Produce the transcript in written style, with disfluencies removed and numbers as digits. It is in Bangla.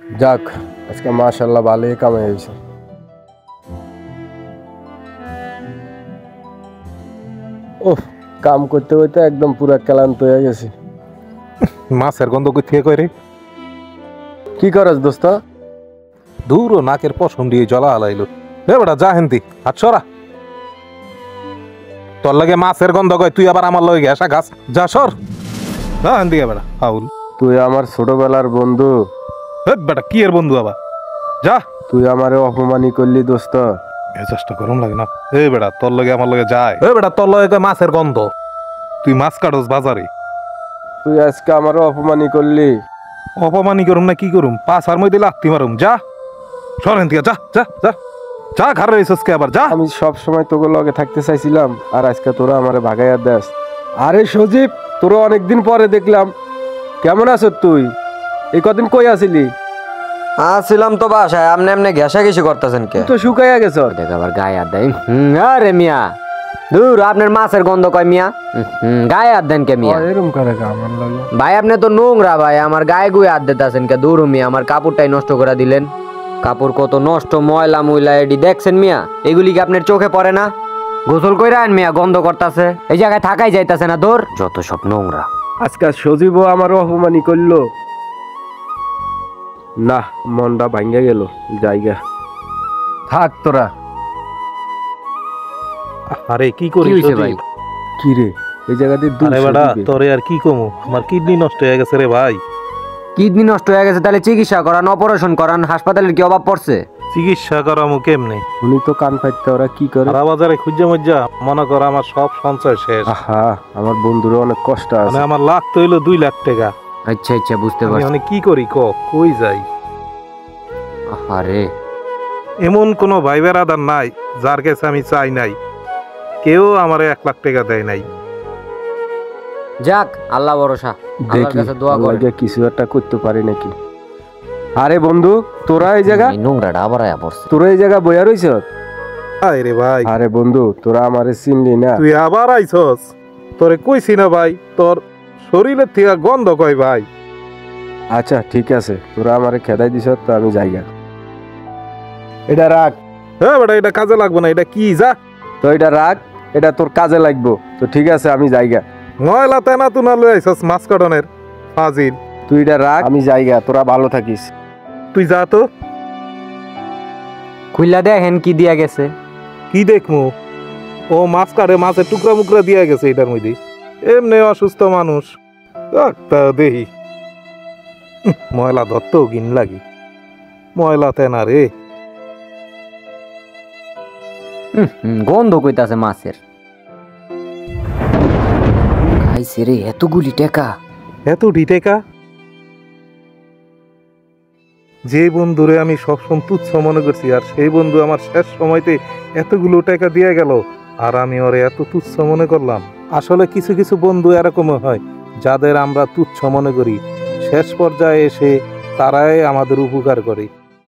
যাক, আজকে মাশাআল্লাহ ভালোই কামাই হয়েছে। ওহ, কাম করতে করতে একদম পুরা ক্লান্ত হয়ে গেছি। মাছের গন্ধ কই থেকে কই রে? কি করস দোস্ত? দূর নাকের পশম দিয়ে জ্বলা হালাইলো। এ বেটা যা হেন্তি হাত সরা। তোর লাগে মাছের গন্ধ কয়, তুই আবার আমার লগে ঘেঁষা গাছ। যা সর, যা হেন্তি বেটা হাউল। তুই আমার ছোটবেলার বন্ধু। এ বেটা কি এর বন্ধু আবার? যা। তুই আমারে অপমানি করলি দোস্ত। মেজাজটা গরম লাগে না? এ বেটা তোর লগে আমার লগে যায়। এ বেটা তোর লগে কয় মাছের গন্ধ। তুই মাছ কাটস বাজারে। তুই আজকে আমারও অপমানি করলি। অপমানি করুম না কি করুম? পাছার মধ্যে লাত্তি মারুম। যা সর হেন্তি, যা যা যা যা। ঘরে রইছস কে আবার? যা। আমি সব সময় তোকে লগে থাকতে চাইছিলাম, আর আজকে তোরা আমারে ভাগাইয়া দেস। আরে সজীব, তোরা অনেকদিন পরে দেখলাম। কেমন আছো তুই? এই কদিন কই আছিলি? আসছিলাম তো বাসায়। আপনি এমনি ঘেঁষাঘেঁষি করতেছেন কে? তুই তো শুকাইয়া গেছ। দেখ আবার গায়ে হাত দেয়। আরে মিয়া দূর, আপনার মাছের গন্ধ কয় মিয়া। গায়ে হাত দেন কে মিয়া? এরকম করে আমার লাগে। ভাই আপনি তো নোংরা ভাই, আমার গায়ে গুয়ে হাত দিতেছেন কে? দূর মিয়া, আমার কাপড়টাই নষ্ট করে দিলেন। কাপড় কত নষ্ট, ময়লা ময়লা এডি দেখছেন মিয়া? এগুলি কি আপনার চোখে পড়ে না? গোসল কইরা আন মিয়া, গন্ধ করতেছে। এই জায়গায় থাকাই যাইতাছে না। দূর, যত সব নোংরা। আজকে সজীবও আমারও অপমানি করলো। না, মনটা ভাঙ্গা গেল। জায়গা থাক তোরা। আরে কি করিস হইছে ভাই? কি রে, এই জায়গাতে আরে বেটা তোরে আর কি কমু, আমার কিডনি নষ্ট হয়ে গেছে রে ভাই। কিডনি নষ্ট হয়ে গেছে? তাহলে চিকিৎসা করান, অপারেশন করান। হাসপাতালের কি অভাব পড়ছে? চিকিৎসা করামু কেমনে? উনি তো কান পাইতে, ওরা কি করে? সারা বাজারে খুঁজা মজ্জা মনে কর আমার সব সঞ্চয় শেষ। আহা, আমার বন্ধুরও অনেক কষ্ট মানে আছে। আমার লাখ তো হইলো 2 লাখ টাকা। আচ্ছা আচ্ছা, বুঝতে আমি পারছি। মানে কি করি কই যাই? আরে এমন কোনো ভাই বেড়াদার নাই যার কাছে আমি চাই নাই, কেউ আমারে 1 লাখ টাকা দেয় নাই। যাক, আল্লাহ ভরসা। আল্লাহর দেখি কাছে দোয়া করেন। আল্লাহকে কিছু একটা করতে পারি নাকি। আরে বন্ধু, তোরা এই জায়গা এই নোংরাটা আবার আয়া পড়ছে। তোরা এই জায়গা বইয়া রইছ? আরে ভাই, আরে বন্ধু, তোরা আমারে চিনলি না। তুই আবার আইছস? তোরে কইছি না ভাই, তোর শরীরের থেকে গন্ধ কয় ভাই। আচ্ছা ঠিক আছে, তোরা আমারে খেদাই দিছ তো আমি যাইগা। এটা রাখ। হ্যাঁ বেটা, এটা কাজে লাগবে না। এটা কি? যা তো এটা রাখ, এটা তোর কাজে লাগবো। তো ঠিক আছে, আমি যাইগা। ময়লা তেনা তুনা লই আইছস মাছ কাটনের ফাজিল। তুই এটা রাখ, আমি যাইগা। তোরা ভালো থাকিস। তুই যা তো। খুইলা দেখেন কি দিয়া গেছে। কি দেখমু? ও মাছ কাটে, মাছের টুকরা মুকরা দিয়া গেছে এটার মধ্যে। এমনি অসুস্থ মানুষ তা দেখি। ময়লা ধরতেও ঘিন লাগে। ময়লা তেনা রে। গন্ধ কইতাছে মাছের। খাইছে রে এতগুলি টাকা। এত ডিটেকা? যে বন্ধুরে আমি সবসময় তুচ্ছ মনে করছি, আর সেই বন্ধু আমার শেষ সময়তে এতগুলো টাকা দিয়ে গেল, আর আমি ওরে এত তুচ্ছ মনে করলাম। আসলে কিছু কিছু বন্ধু এরকমও হয়, যাদের আমরা তুচ্ছ মনে করি, শেষ পর্যায়ে এসে তারাই আমাদের উপকার করে।